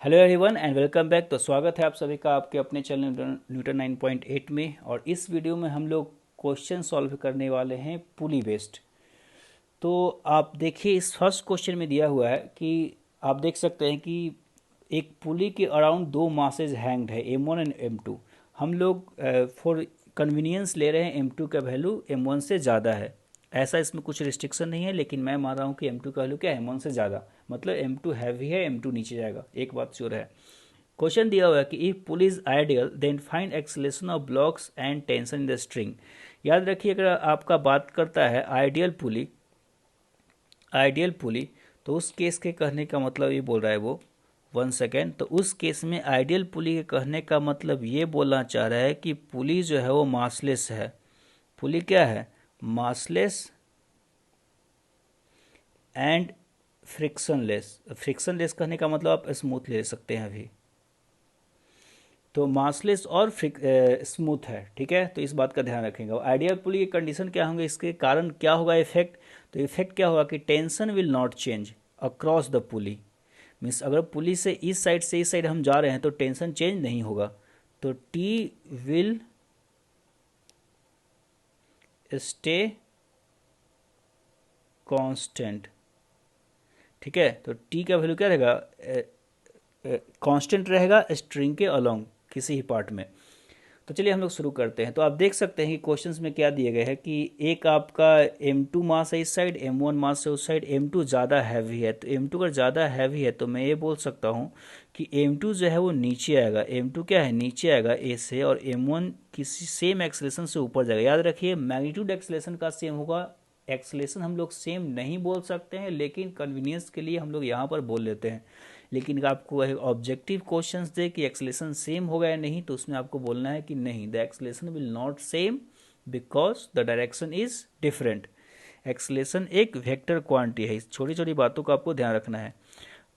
Hello everyone and welcome back. तो स्वागत है आप सभी का आपके अपने चैनल न्यूटन 9.8 में। और इस वीडियो में हम लोग क्वेश्चन सॉल्व करने वाले हैं पुली बेस्ड। तो आप देखिए, इस फर्स्ट क्वेश्चन में दिया हुआ है कि आप देख सकते हैं कि एक पुली के अराउंड दो मासेज हैंग्ड है M1 एंड M2। हम लोग फॉर कन्वीनियंस ले रहे हैं M2 का वैल्यू M1 से ज़्यादा है। ऐसा इसमें कुछ रिस्ट्रिक्शन नहीं है, लेकिन मैं मान रहा हूँ कि M2 का वैल्यू क्या है, M1 से ज़्यादा। मतलब M2 हैवी है, M2 नीचे जाएगा, एक बात श्योर है। क्वेश्चन दिया हुआ है कि if pulley is ideal then find acceleration of blocks and tension in the string. याद रखिए, अगर आपका बात करता है आइडियल पुली तो उस केस के कहने का मतलब ये बोल रहा है वो 1 सेकेंड। तो उस केस में आइडियल पुली के कहने का मतलब ये बोलना चाह रहा है कि पुली जो है वो मासलेस है। पुली क्या है? Massless and frictionless. फ्रिक्शनलेस कहने का मतलब आप स्मूथ ले सकते हैं अभी। तो मासलेस और स्मूथ है, ठीक है। तो इस बात का ध्यान रखेंगे। आइडियल पुली की कंडीशन क्या होंगे, इसके कारण क्या होगा इफेक्ट? तो इफेक्ट क्या होगा कि tension will not change across the pulley. Means अगर पुली से इस साइड हम जा रहे हैं तो टेंशन चेंज नहीं होगा। तो टी विल स्टे कांस्टेंट, ठीक है। तो टी का वैल्यू क्या रहेगा? कांस्टेंट रहेगा स्ट्रिंग के अलोंग किसी ही पार्ट में। तो चलिए हम लोग शुरू करते हैं। तो आप देख सकते हैं कि क्वेश्चंस में क्या दिए गए हैं कि एक आपका M2 मास है इस साइड, M1 मास है उस साइड। M2 ज़्यादा हैवी है, तो M2 अगर ज़्यादा हैवी है तो मैं ये बोल सकता हूँ कि M2 जो है वो नीचे आएगा। M2 क्या है? नीचे आएगा A से, और M1 किसी सेम एक्सलेशन से ऊपर जाएगा। याद रखिए, मैग्नीट्यूड एक्सलेशन का सेम होगा। एक्सलेशन हम लोग सेम नहीं बोल सकते हैं, लेकिन कन्वीनियंस के लिए हम लोग यहाँ पर बोल लेते हैं। लेकिन आपको ऑब्जेक्टिव क्वेश्चंस दे कि एक्सलेशन सेम होगा या नहीं, तो उसमें आपको बोलना है कि नहीं, the acceleration will not same because the direction is different. Acceleration एक वेक्टर क्वांटिटी है। इस छोटी छोटी बातों का आपको ध्यान रखना है।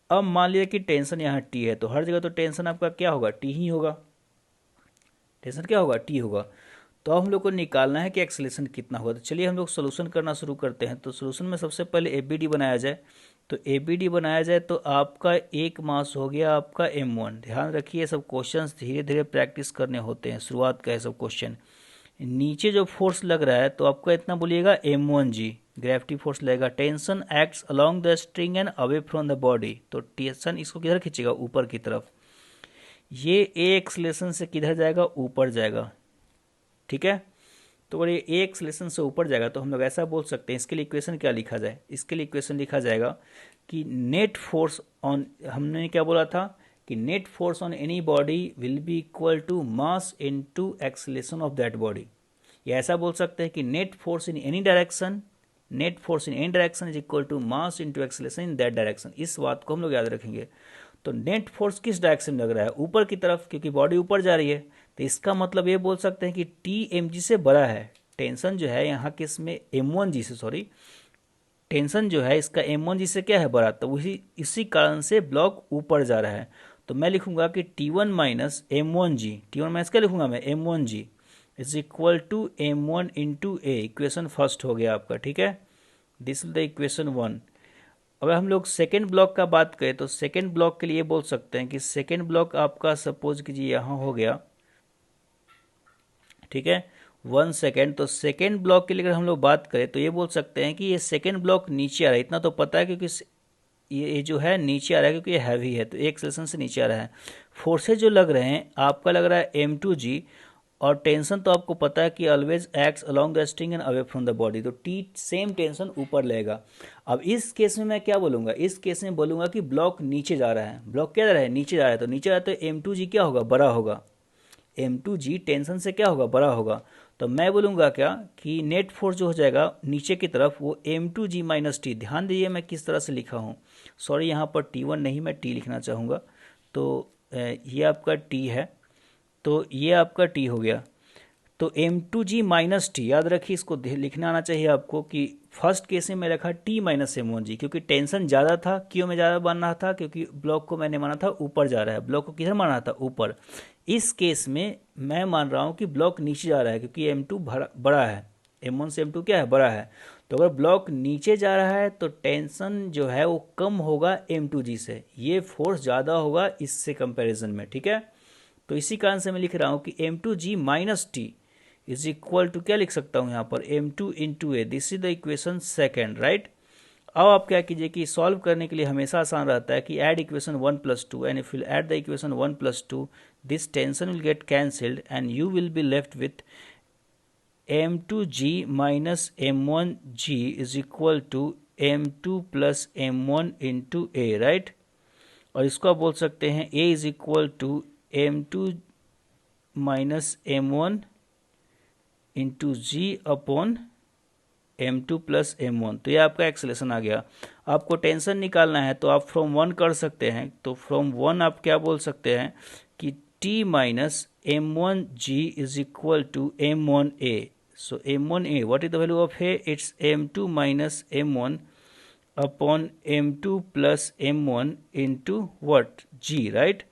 अब मान लिया कि टेंशन यहाँ टी है, तो हर जगह तो टेंशन आपका क्या होगा? टी ही होगा। टेंशन क्या होगा? टी होगा। तो अब हम लोग को निकालना है कि एक्सेलेरेशन कितना होगा। तो चलिए हम लोग सोल्यूशन करना शुरू करते हैं। तो सोल्यूशन में सबसे पहले एबीडी बनाया जाए। तो एबीडी बनाया जाए तो आपका एक मास हो गया आपका M1। ध्यान रखिए, सब क्वेश्चंस धीरे धीरे प्रैक्टिस करने होते हैं, शुरुआत का है सब क्वेश्चन। नीचे जो फोर्स लग रहा है तो आपका इतना बोलिएगा M1G, ग्रेविटी फोर्स लगेगा। Tension acts along the string and away from the body. तो टेंशन इसको किधर खींचेगा? ऊपर की तरफ। ये ए एक्सलेशन से किधर जाएगा? ऊपर जाएगा, ठीक है। तो अगर ये ए एक्सलेशन से ऊपर जाएगा तो हम लोग ऐसा बोल सकते हैं, इसके लिए इक्वेशन क्या लिखा जाए? इसके लिए इक्वेशन लिखा जाएगा कि नेट फोर्स ऑन, हमने क्या बोला था कि net force on any body will be equal to mass into acceleration of that body. या ऐसा बोल सकते हैं कि net force in any direction, net force in any direction is equal to mass into acceleration in that direction. इस बात को हम लोग याद रखेंगे। तो नेट फोर्स किस डायरेक्शन में लग रहा है? ऊपर की तरफ, क्योंकि बॉडी ऊपर जा रही है। तो इसका मतलब ये बोल सकते हैं कि टी mg से बड़ा है। टेंशन जो है यहाँ किस में? M1G से, सॉरी, टेंशन जो है इसका M1G से क्या है? बड़ा। तो उसी इसी कारण से ब्लॉक ऊपर जा रहा है। तो मैं लिखूंगा कि T1 minus M1G, T1 minus क्या लिखूंगा मैं? M1G is equal to M1 into a. Equation first हो गया आपका, ठीक है। This is the equation 1। अगर हम लोग सेकेंड ब्लॉक का बात करें तो सेकेंड ब्लॉक के लिए बोल सकते हैं कि सेकेंड ब्लॉक आपका सपोज कीजिए यहाँ हो गया, ठीक है। 1 सेकेंड। तो सेकेंड ब्लॉक के लिए अगर हम लोग बात करें तो ये बोल सकते हैं कि ये सेकेंड ब्लॉक नीचे आ रहा है। इतना तो पता है क्योंकि ये जो है नीचे आ रहा है, क्योंकि ये हैवी है तो एक सेक्शन से नीचे आ रहा है। फोर्सेज जो लग रहे हैं, आपका लग रहा है M2G, और टेंशन तो आपको पता है कि always acts along the string and away from the body. तो टी सेम टेंशन ऊपर लेगा। अब इस केस में मैं क्या बोलूंगा? इस केस में बोलूंगा कि ब्लॉक नीचे जा रहा है। ब्लॉक क्या जा रहा है? नीचे जा रहा है। तो नीचे जा रहा है तो M2G क्या होगा? बड़ा होगा। M2G टेंशन से क्या होगा? बड़ा होगा। तो मैं बोलूँगा क्या कि नेट फोर्स जो हो जाएगा नीचे की तरफ वो M2G माइनस टी। ध्यान दीजिए मैं किस तरह से लिखा हूँ। सॉरी, यहाँ पर T1 नहीं, मैं टी लिखना चाहूँगा। तो ये आपका टी है, तो ये आपका टी हो गया। तो M2G माइनस टी, याद रखिए इसको लिखना आना चाहिए आपको कि फर्स्ट केस में मैं रखा T माइनस M1G, क्योंकि टेंशन ज़्यादा था। क्यों में ज़्यादा बन रहा था? क्योंकि ब्लॉक को मैंने माना था ऊपर जा रहा है। ब्लॉक को किधर माना था? ऊपर। इस केस में मैं मान रहा हूँ कि ब्लॉक नीचे जा रहा है, क्योंकि M2 बड़ा है। M1 से M2 क्या है? बड़ा है। तो अगर ब्लॉक नीचे जा रहा है तो टेंशन जो है वो कम होगा M2G से, ये फोर्स ज़्यादा होगा इससे कंपैरिजन में, ठीक है। तो इसी कारण से मैं लिख रहा हूँ कि M2G minus T is equal to, क्या लिख सकता हूँ यहाँ पर, M2 into a. This is the equation second, right. अब आप क्या कीजिए कि सॉल्व करने के लिए हमेशा आसान रहता है कि add equation 1+2 and if you add the equation 1+2 this tension will get cancelled and you will be left with M2G minus M1G is equal to M2 plus M1 into a, right. और इसको आप बोल सकते हैं A is equal to M2 minus M1 into g upon M2 plus M1। तो ये आपका acceleration आ गया। आपको टेंशन निकालना है तो आप फ्रॉम 1 कर सकते हैं, तो फ्रॉम 1 आप क्या बोल सकते हैं कि T minus M1G is equal to M1A। So M1A, what is the value of A? It's M2 minus M1 upon M2 plus M1 into what, G, right.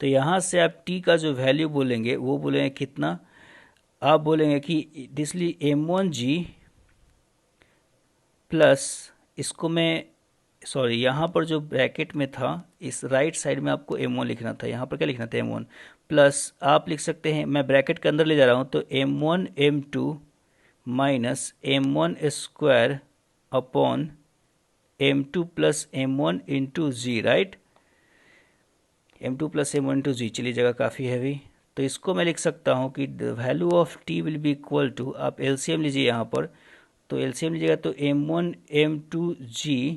तो यहाँ से आप T का जो वैल्यू बोलेंगे वो बोलेंगे कितना, आप बोलेंगे कि दिसली M1G प्लस, इसको मैं सॉरी यहाँ पर जो ब्रैकेट में था इस राइट साइड में आपको M1 लिखना था, यहाँ पर क्या लिखना था, M1 प्लस आप लिख सकते हैं, मैं ब्रैकेट के अंदर ले जा रहा हूँ, तो M1 M2 minus M1 square upon M2 plus M1 into g, right. M2 plus M1 into g, चलिए जगह काफ़ी हैवी, तो इसको मैं लिख सकता हूँ कि the value of T will be equal to, आप एलसीएम लीजिए यहाँ पर, तो एलसीएम लीजिएगा तो M1 M2G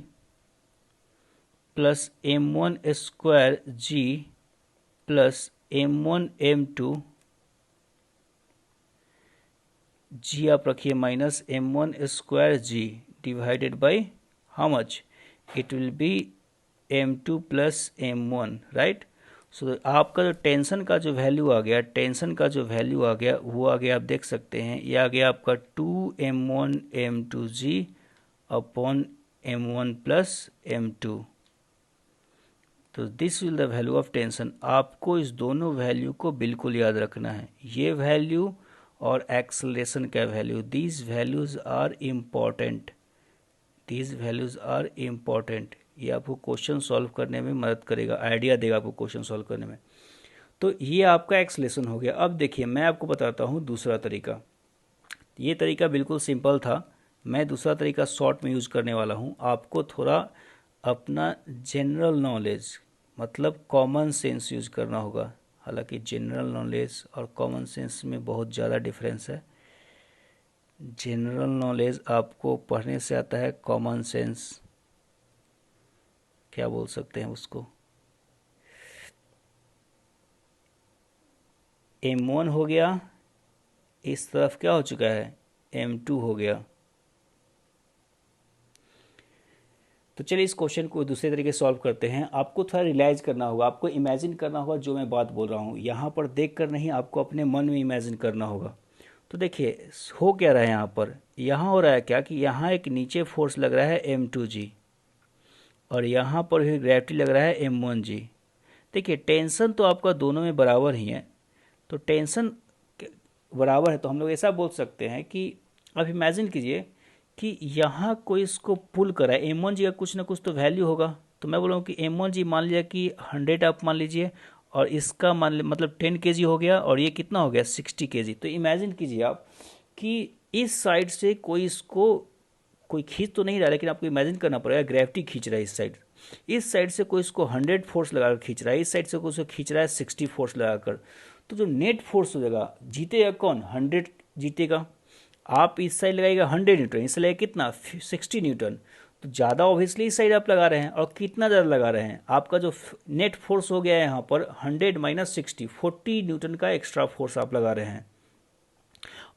plus M1 square G plus M1 M2 G आप रखिए minus M1 square G divided by how much, it will be M2 plus M1, right. So आपका जो टेंशन का जो वैल्यू आ गया, टेंशन का जो वैल्यू आ गया वो आ गया, आप देख सकते हैं ये आ गया आपका 2M1 M2G upon M1 plus M2। तो this will the value of tension. आपको इस दोनों वैल्यू को बिल्कुल याद रखना है, ये वैल्यू और एक्सेलरेशन का value, these values are important, these values are important. ये आपको क्वेश्चन सॉल्व करने में मदद करेगा, आइडिया देगा आपको क्वेश्चन सॉल्व करने में। तो ये आपका एक्सेलरेशन हो गया। अब देखिए मैं आपको बताता हूँ दूसरा तरीका। ये तरीका बिल्कुल सिंपल था, मैं दूसरा तरीका शॉर्ट में यूज करने वाला हूँ। आपको थोड़ा अपना जनरल नॉलेज मतलब कॉमन सेंस यूज करना होगा। हालांकि जनरल नॉलेज और कॉमन सेंस में बहुत ज़्यादा डिफरेंस है। जनरल नॉलेज आपको पढ़ने से आता है, कॉमन सेंस क्या बोल सकते हैं उसको, M1 हो गया, इस तरफ क्या हो चुका है, M2 हो गया। तो चलिए इस क्वेश्चन को दूसरे तरीके से सॉल्व करते हैं। आपको थोड़ा रियलाइज करना होगा, आपको इमेजिन करना होगा जो मैं बात बोल रहा हूँ, यहाँ पर देख कर नहीं, आपको अपने मन में इमेजिन करना होगा। तो देखिए हो क्या रहा है यहाँ पर, यहाँ हो रहा है क्या कि यहाँ एक नीचे फोर्स लग रहा है M2G और यहाँ पर भी ग्रेविटी लग रहा है M1G। देखिए टेंशन तो आपका दोनों में बराबर ही है, तो टेंशन बराबर है तो हम लोग ऐसा बोल सकते हैं कि आप इमेजिन कीजिए कि यहाँ कोई इसको पुल करा है, M1G का कुछ ना कुछ तो वैल्यू होगा। तो मैं बोल रहा हूँ कि M1G मान लिया कि 100 आप मान लीजिए, और इसका मान मतलब 10 kg हो गया, और ये कितना हो गया 60 kg। तो इमेजिन कीजिए आप कि इस साइड से कोई इसको कोई खींच तो नहीं रहा, लेकिन आपको इमेजिन करना पड़ेगा ग्रेविटी खींच रहा है इस साइड से कोई इसको 100 फोर्स लगाकर खींच रहा है, इस साइड से कोई इसको खींच रहा है 60 फोर्स लगाकर। तो जो नेट फोर्स हो जाएगा, जीतेगा कौन, 100 जीतेगा। आप इस साइड लगाएगा 100 न्यूटन, इस साइड कितना 60 न्यूटन, तो ज़्यादा ऑब्वियसली इस साइड आप लगा रहे हैं। और कितना ज़्यादा लगा रहे हैं, आपका जो नेट फोर्स हो गया है यहाँ पर 100 माइनस 60, 40 न्यूटन का एक्स्ट्रा फोर्स आप लगा रहे हैं।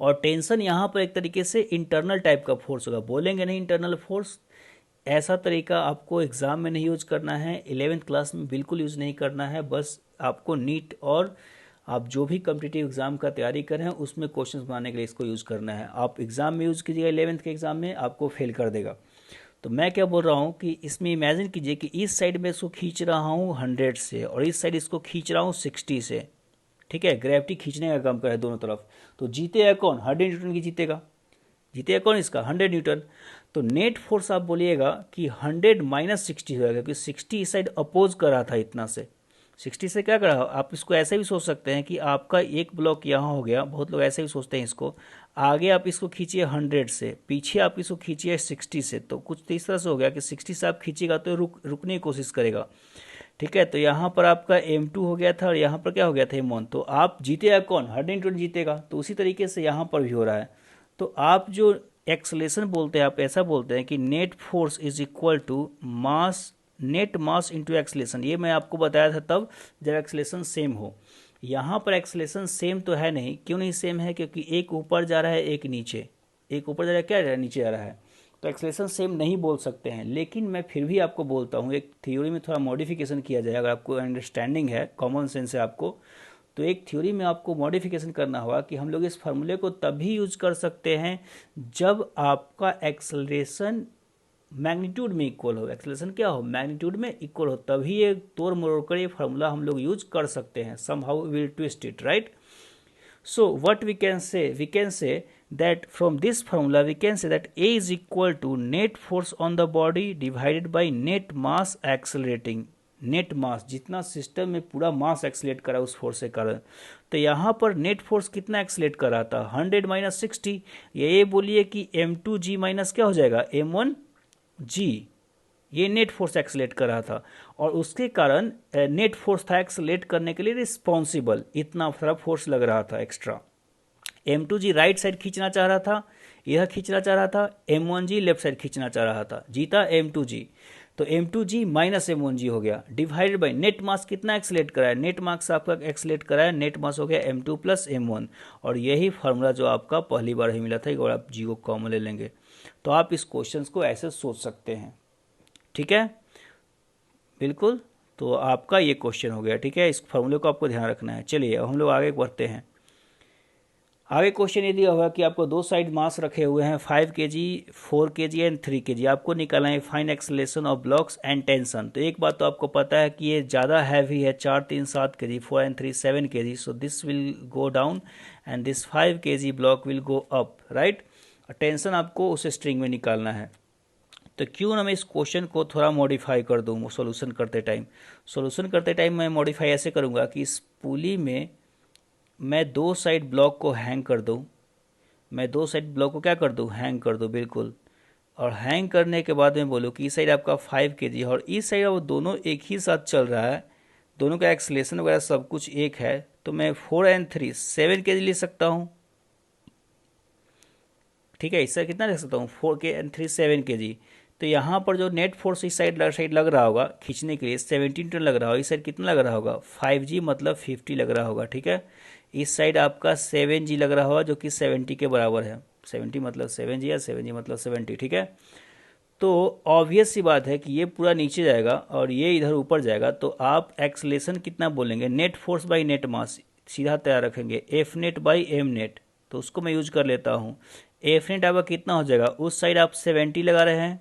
और टेंशन यहाँ पर एक तरीके से इंटरनल टाइप का फोर्स होगा, बोलेंगे नहीं इंटरनल फोर्स, ऐसा तरीका आपको एग्ज़ाम में नहीं यूज करना है, 11th क्लास में बिल्कुल यूज़ नहीं करना है। बस आपको नीट और आप जो भी कॉम्पिटिटिव एग्ज़ाम का तैयारी कर रहे हैं उसमें क्वेश्चंस बनाने के लिए इसको यूज़ करना है। आप एग्ज़ाम में यूज़ कीजिएगा, 11th के एग्ज़ाम में आपको फेल कर देगा। तो मैं क्या बोल रहा हूँ कि इसमें इमेजिन कीजिए कि इस साइड में इसको खींच रहा हूँ 100 से और इस साइड इसको खींच रहा हूँ 60 से, ठीक है। ग्रेविटी खींचने का काम करे दोनों तरफ, तो जीतेगा कौन, 100 न्यूटन की जीतेगा। जीतेगा कौन इसका 100 न्यूटन। तो नेट फोर्स आप बोलिएगा कि 100 माइनस 60 होगा, क्योंकि 60 इस साइड अपोज कर रहा था इतना से, 60 से क्या कर रहा हो। आप इसको ऐसे भी सोच सकते हैं कि आपका एक ब्लॉक यहाँ हो गया, बहुत लोग ऐसे भी सोचते हैं इसको, आगे आप इसको खींचिए 100 से, पीछे आप इसको खींचिए 60 से, तो कुछ तो इस तरह से हो गया कि 60 से आप खींचेगा तो रुकने की कोशिश करेगा, ठीक है। तो यहाँ पर आपका M2 हो गया था और यहाँ पर क्या हो गया था M1, तो आप जीतेगा कौन 100 न्यूटन जीतेगा। तो उसी तरीके से यहाँ पर भी हो रहा है। तो आप जो एक्सलेशन बोलते हैं, आप ऐसा बोलते हैं कि net force is equal to mass, net mass into acceleration. ये मैं आपको बताया था तब जब एक्सलेशन सेम हो। यहाँ पर एक्सलेशन सेम तो है नहीं, क्यों नहीं सेम है, क्योंकि एक ऊपर जा रहा है एक नीचे, एक ऊपर जा रहा है क्या जा रहा है नीचे जा रहा है, तो एक्सलेशन सेम नहीं बोल सकते हैं। लेकिन मैं फिर भी आपको बोलता हूँ एक थ्योरी में थोड़ा मॉडिफिकेशन किया जाए, अगर आपको अंडरस्टैंडिंग है, कॉमन सेंस है आपको, तो एक थ्योरी में आपको मॉडिफिकेशन करना होगा कि हम लोग इस फार्मूले को तभी यूज कर सकते हैं जब आपका एक्सलेशन मैग्नीट्यूड में इक्वल हो। एक्सलेशन क्या हो, मैग्नीट्यूड में इक्वल हो, तभी ये तोड़ मरोड़ कर ये फार्मूला हम लोग यूज कर सकते हैं। somehow we will twist it, right? So what we can say that from this formula we can say that A is equal to net force on the body divided by net mass accelerating। Net mass, जितना system में पूरा मास एक्सलेट करा उस force के कारण, तो यहाँ पर नेट फोर्स कितना एक्सलेट कर रहा था 100 माइनस 60। ये बोलिए कि M2G माइनस क्या हो जाएगा M1G, ये नेट फोर्स एक्सलेट कर रहा था और उसके कारण नेट फोर्स था एक्सलेट करने के लिए रिस्पॉन्सिबल, इतना सारा फोर्स लग रहा था एक्स्ट्रा। M2G राइट साइड खींचना चाह रहा था, यह खींचना चाह रहा था, M1G लेफ्ट साइड खींचना चाह रहा था, जीता M2G। तो M2G माइनस M1G हो गया, डिवाइडेड बाई नेट मास कितना एक्सलेट कराया, नेट मास आपका एक्सलेट कराया, नेट मास हो गया M2 प्लस M1। और यही फार्मूला जो आपका पहली बार ही मिला था, एक बार आप G को कॉमन ले लेंगे, तो आप इस क्वेश्चन को ऐसे सोच सकते हैं, ठीक है, बिल्कुल। तो आपका ये क्वेश्चन हो गया, ठीक है, इस फार्मूले को आपको ध्यान रखना है। चलिए अब हम लोग आगे बढ़ते हैं। आगे क्वेश्चन ये दिया हुआ कि आपको दो साइड मास रखे हुए हैं 5 kg, 4 kg एंड 3 kg, आपको निकालना है fine acceleration of blocks and tension. तो एक बात तो आपको पता है कि ये ज़्यादा हैवी है, 4 3 7 kg, 4 and 3 7 kg, so this will go down and this 5 kg block will go up, right. Tension आपको उस स्ट्रिंग में निकालना है। तो क्यों ना मैं इस क्वेश्चन को थोड़ा मॉडिफाई कर दूँ सॉल्यूशन करते टाइम मैं मॉडिफाई ऐसे करूँगा कि इस पुली में मैं दो साइड ब्लॉक को हैंग कर दूँ, मैं दो साइड ब्लॉक को क्या कर दूँ, हैंग कर दूँ, बिल्कुल। और हैंग करने के बाद मैं बोलूँ कि इस साइड आपका 5 kg और इस साइड वो दोनों एक ही साथ चल रहा है, दोनों का एक्सलेशन वगैरह सब कुछ एक है, तो मैं 4 एंड 3 7 kg ले सकता हूँ, ठीक है। इससे कितना ले सकता हूँ 4 के एंड 3 7 kg। तो यहाँ पर जो नेट फोर्स इस साइड लग रहा होगा खींचने के लिए 17 टन लग रहा होगा, इस साइड कितना लग रहा होगा 5G मतलब 50 लग रहा होगा, ठीक है। इस साइड आपका 7G लग रहा होगा जो कि 70 के बराबर है, 70 मतलब 7G या 7G मतलब 70, ठीक है। तो ऑब्वियस सी बात है कि ये पूरा नीचे जाएगा और ये इधर ऊपर जाएगा, तो आप एक्सलेशन कितना बोलेंगे, नेट फोर्स बाई नेट मास, सीधा तैयार रखेंगे F net by M net. तो उसको मैं यूज कर लेता हूँ। F नेट आपका कितना हो जाएगा, उस साइड आप 70 लगा रहे हैं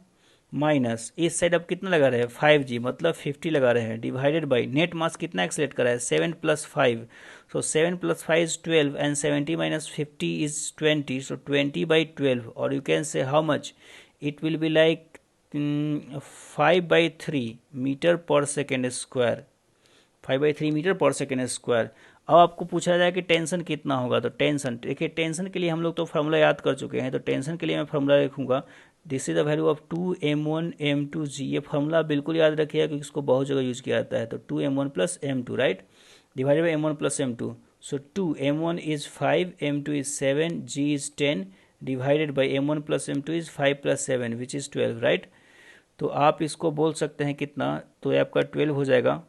माइनस इस साइड आप कितना लगा रहे हैं 5G मतलब 50 लगा रहे हैं, डिवाइडेड बाई नेट मास कितना एक्सलेट करा है 7 plus 5, so 7 plus 5 is 12 and 70 minus 50 is 20, so 20 by 12, और you can say how much, it will be like 5/3 metre per second square, 5/3 metre per second square. अब आपको पूछा जाए कि टेंशन कितना होगा, तो टेंशन देखिए, टेंशन के लिए हम लोग तो फार्मूला याद कर चुके हैं, तो टेंशन के लिए मैं फार्मूला लिखूंगा, this is the value of 2m1 m2g। ये फार्मूला बिल्कुल याद रखिएगा क्योंकि इसको बहुत जगह यूज किया जाता है। तो 2m1 plus m2, right, divided by m1 plus m2, so 2m1 is 5, m2 is 7, g is 10, divided by m1 plus m2 is 5 plus 7 which is 12, right. तो आप इसको बोल सकते हैं कितना, तो ये आपका 12 हो जाएगा।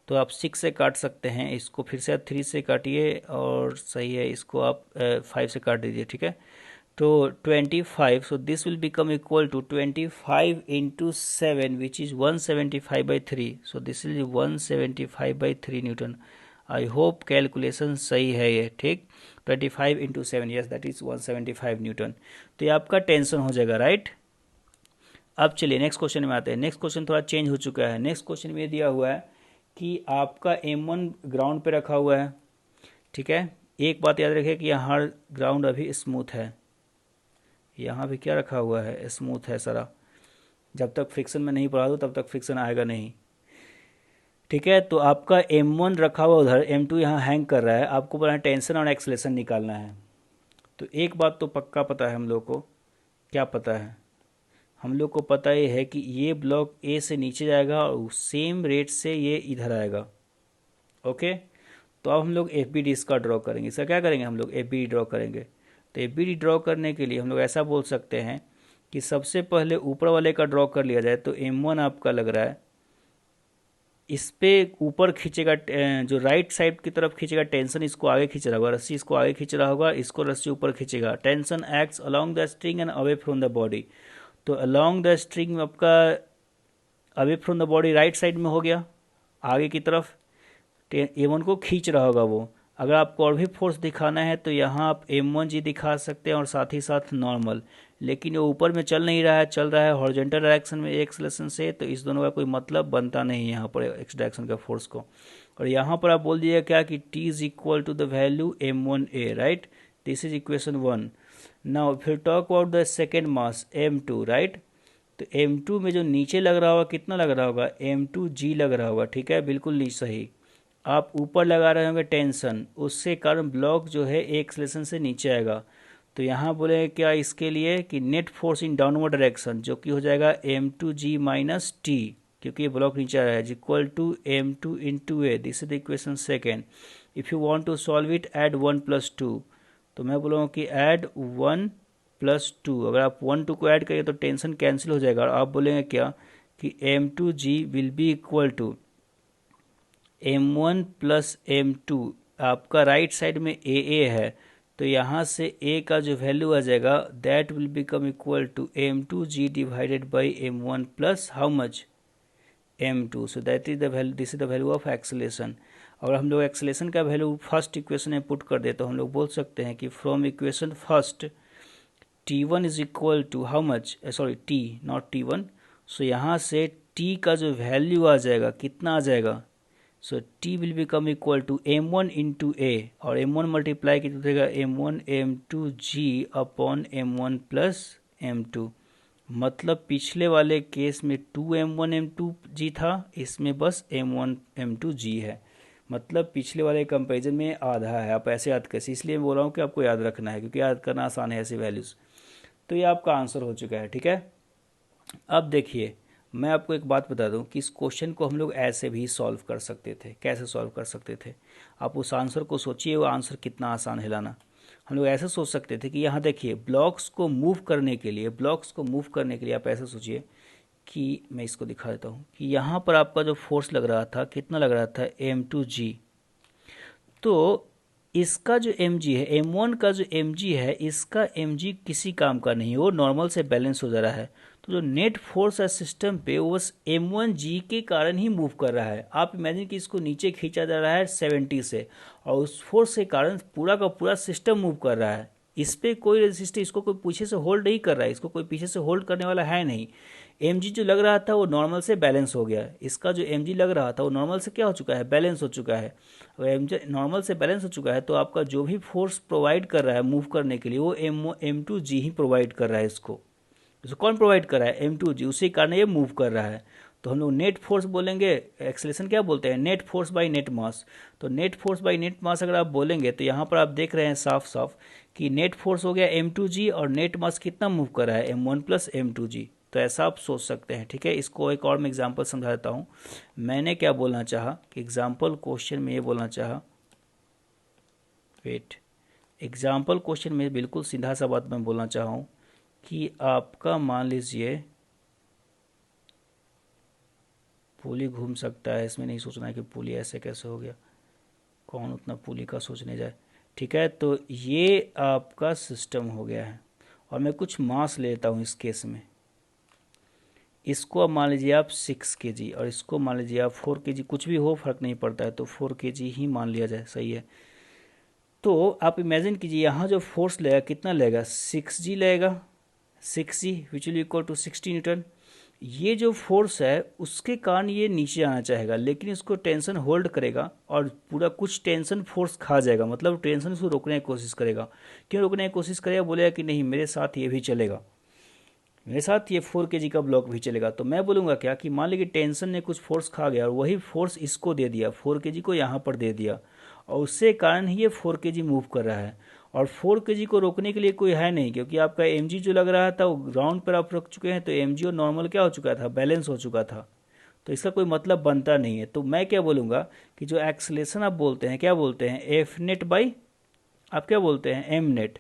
तो आप 6 से काट सकते हैं, इसको फिर से आप 3 से काटिए और सही है, इसको आप 5 से काट दीजिए, ठीक है। तो 25, so this will become equal to 25 into 7 which is 175/3, so this is 175/3 newton. I hope calculation सही है ये, ठीक। 25 into 7, yes that is 175 newton. तो ये आपका टेंशन हो जाएगा, राइट। अब चलिए नेक्स्ट क्वेश्चन में आते हैं। नेक्स्ट क्वेश्चन थोड़ा चेंज हो चुका है। नेक्स्ट क्वेश्चन में दिया हुआ है कि आपका M1 ग्राउंड पे रखा हुआ है, ठीक है, एक बात याद रखिए कि यहाँ ग्राउंड अभी स्मूथ है, यहाँ भी क्या रखा हुआ है, स्मूथ है सारा। जब तक फ्रिक्शन में नहीं पढ़ा दो तब तक फ्रिक्शन आएगा नहीं, ठीक है। तो आपका M1 रखा हुआ उधर, M2 यहाँ हैंग कर रहा है, आपको पता है टेंशन और एक्सलेशन निकालना है। तो एक बात तो पक्का पता है हम लोग को, क्या पता है, हम लोग को पता ये है कि ये ब्लॉक ए से नीचे जाएगा और सेम रेट से ये इधर आएगा। ओके, तो अब हम लोग एफ बी डी इसका ड्रॉ करेंगे। इसका क्या करेंगे, हम लोग एफ बी डी ड्रॉ करेंगे। तो एफ बी डी ड्रॉ करने के लिए हम लोग ऐसा बोल सकते हैं कि सबसे पहले ऊपर वाले का ड्रॉ कर लिया जाए। तो M1 आपका लग रहा है इस पे ऊपर खींचेगा, जो राइट साइड की तरफ खींचेगा टेंशन, इसको आगे खींच रहा होगा, रस्सी इसको आगे खींच रहा होगा, इसको रस्सी ऊपर खींचेगा। Tension acts along the string and away from the body. तो अलोंग द स्ट्रिंग आपका away from the body right side में हो गया, आगे की तरफ M1 को खींच रहा होगा वो। अगर आपको और भी फोर्स दिखाना है तो यहाँ आप M1G दिखा सकते हैं और साथ ही साथ नॉर्मल। लेकिन वो ऊपर में चल नहीं रहा है, चल रहा है हॉरिजॉन्टल डायरेक्शन में एक्सलेशन से, तो इस दोनों का कोई मतलब बनता नहीं है यहाँ पर एक्स डायरेक्शन का फोर्स को। और यहाँ पर आप बोल दीजिए क्या कि T is equal to the value M1A, right. This is equation 1। Now फिर talk about the second mass M2, right. तो M2 में जो नीचे लग रहा होगा कितना लग रहा होगा, M2G लग रहा होगा, ठीक है, बिल्कुल नहीं सही। आप ऊपर लगा रहे होंगे टेंशन, उससे कारण ब्लॉक जो है एक एक्सलेशन से नीचे आएगा। तो यहाँ बोले क्या इसके लिए कि net force in downward direction, जो कि हो जाएगा M2G माइनस T, क्योंकि ये ब्लॉक नीचे आ रहा है, equal to M2 into A। This is the equation second. If you want to solve it add 1 + 2। तो मैं बोलूँगा कि ऐड 1 + 2। अगर आप 1 2 को ऐड करिए तो टेंशन कैंसिल हो जाएगा, और आप बोलेंगे क्या कि M2G will be equal to M1 + M2। आपका राइट साइड में AA है, तो यहाँ से A का जो वैल्यू आ जाएगा that will become equal to M2G divided by M1 plus how much, M2। So that is the value, this is the value of acceleration. और हम लोग एक्सेलेशन का वैल्यू फर्स्ट इक्वेशन में पुट कर दे तो हम लोग बोल सकते हैं कि from equation first T1 is equal to how much, sorry T not T1। So यहाँ से T का जो वैल्यू आ जाएगा कितना आ जाएगा, so T will become equal to M1 into A, और M1 मल्टीप्लाई कितना देगा M1 M2G upon M1 plus M2। मतलब पिछले वाले केस में 2M1 M2G था, इसमें बस M1 M2G है। मतलब पिछले वाले कंपेरिजन में आधा है। आप ऐसे याद कैसे, इसलिए मैं बोल रहा हूँ कि आपको याद रखना है, क्योंकि याद करना आसान है ऐसी वैल्यूज़। तो ये आपका आंसर हो चुका है, ठीक है। अब देखिए मैं आपको एक बात बता दूं कि इस क्वेश्चन को हम लोग ऐसे भी सॉल्व कर सकते थे। कैसे सॉल्व कर सकते थे, आप उस आंसर को सोचिए, वो आंसर कितना आसान है लाना। हम लोग ऐसे सोच सकते थे कि यहाँ देखिए ब्लॉक्स को मूव करने के लिए, आप ऐसे सोचिए कि मैं इसको दिखा देता हूँ कि यहाँ पर आपका जो फोर्स लग रहा था कितना लग रहा था, M2G। तो इसका जो mg है, M1 का जो mg है, इसका mg किसी काम का नहीं है, वो नॉर्मल से बैलेंस हो जा रहा है। तो जो नेट फोर्स है सिस्टम पे वो बस M1G के कारण ही मूव कर रहा है। आप इमेजिन कि इसको नीचे खींचा जा रहा है 70 से, और उस फोर्स के कारण पूरा का पूरा सिस्टम मूव कर रहा है। इस पर कोई रेजिस्टेंस, इसको कोई पीछे से होल्ड नहीं कर रहा है, इसको कोई पीछे से होल्ड करने वाला है नहीं। mg जो लग रहा था वो नॉर्मल से बैलेंस हो गया है, इसका जो mg लग रहा था वो नॉर्मल से क्या हो चुका है, बैलेंस हो चुका है। अगर mg नॉर्मल से बैलेंस हो चुका है तो आपका जो भी फोर्स प्रोवाइड कर रहा है मूव करने के लिए वो M2G ही प्रोवाइड कर रहा है। इसको कौन प्रोवाइड कर रहा है, M2G, उसी कारण ये मूव कर रहा है। तो हम लोग नेट फोर्स बोलेंगे, एक्सेलेरेशन क्या बोलते हैं, नेट फोर्स बाय नेट मास। तो नेट फोर्स बाय नेट मास अगर आप बोलेंगे तो यहाँ पर आप देख रहे हैं साफ साफ कि नेट फोर्स हो गया M2G, और नेट मास कितना मूव कर रहा है, M1 + M2G। तो ऐसा आप सोच सकते हैं, ठीक है। इसको एक और मैं एग्जाम्पल समझा देता हूँ। मैंने क्या बोलना चाहा कि एग्जाम्पल क्वेश्चन में ये बोलना चाहा, वेट, एग्जाम्पल क्वेश्चन में बिल्कुल सीधा सा बात मैं बोलना चाहा हूँ कि आपका मान लीजिए पुली घूम सकता है, इसमें नहीं सोचना है कि पुली ऐसे कैसे हो गया, कौन उतना पुली का सोचने जाए, ठीक है। तो ये आपका सिस्टम हो गया है, और मैं कुछ मास लेता हूँ इस केस में। इसको अब मान लीजिए आप 6 kg, और इसको मान लीजिए आप 4 kg, कुछ भी हो फर्क नहीं पड़ता है, तो 4 kg ही मान लिया जाए, सही है। तो आप इमेजिन कीजिए यहाँ जो फोर्स लेगा कितना लेगा, 6G लेगा, 6G which will equal to 60 newton. ये जो फोर्स है उसके कारण ये नीचे आना चाहेगा, लेकिन इसको टेंशन होल्ड करेगा और पूरा कुछ टेंशन फोर्स खा जाएगा, मतलब टेंशन इसको रोकने की कोशिश करेगा। क्यों रोकने की कोशिश करेगा? बोलेगा कि नहीं मेरे साथ ये भी चलेगा, मेरे साथ ये 4 kg का ब्लॉक भी चलेगा। तो मैं बोलूँगा क्या कि मान लीजिए टेंशन ने कुछ फोर्स खा गया और वही फोर्स इसको दे दिया, 4 kg को यहाँ पर दे दिया, और उससे कारण ही ये 4 kg मूव कर रहा है। और 4 kg को रोकने के लिए कोई है नहीं, क्योंकि आपका mg जो लग रहा था वो ग्राउंड पर आप रख चुके हैं, तो mg और नॉर्मल क्या हो चुका था, बैलेंस हो चुका था। तो इसका कोई मतलब बनता नहीं है। तो मैं क्या बोलूँगा कि जो एक्सलेशन आप बोलते हैं, क्या बोलते हैं, एफ नेट बाई आप क्या बोलते हैं, एम नेट।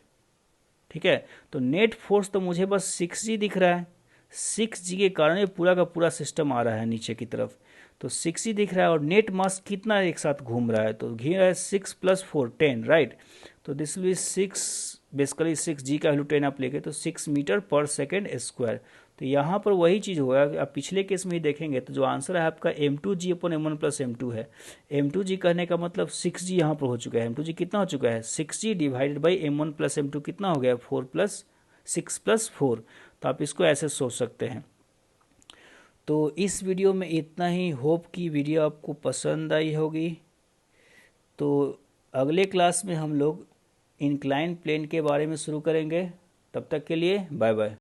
ठीक है, तो नेट फोर्स तो मुझे बस 6G दिख रहा है, 6G के कारण ये पूरा का पूरा सिस्टम आ रहा है नीचे की तरफ। तो 6G दिख रहा है और नेट मास कितना एक साथ घूम रहा है, तो घूम रहा है 6 + 4 10, राइट। तो दिस विल 6, बेसिकली 6G का वैल्यू 10 आप लेंगे तो 6 मीटर/सेकेंड स्क्वायर। तो यहाँ पर वही चीज़ होगा कि आप पिछले केस में ही देखेंगे, तो जो आंसर है आपका m2g/m1+m2 है। m2g कहने का मतलब 6G यहाँ पर हो चुका है। m2g कितना हो चुका है, 6G डिवाइडेड बाई m1+m2 कितना हो गया, 6 + 4। तो आप इसको ऐसे सोच सकते हैं। तो इस वीडियो में इतना ही। होप कि वीडियो आपको पसंद आई होगी। तो अगले क्लास में हम लोग इंक्लाइन प्लेन के बारे में शुरू करेंगे। तब तक के लिए बाय बाय।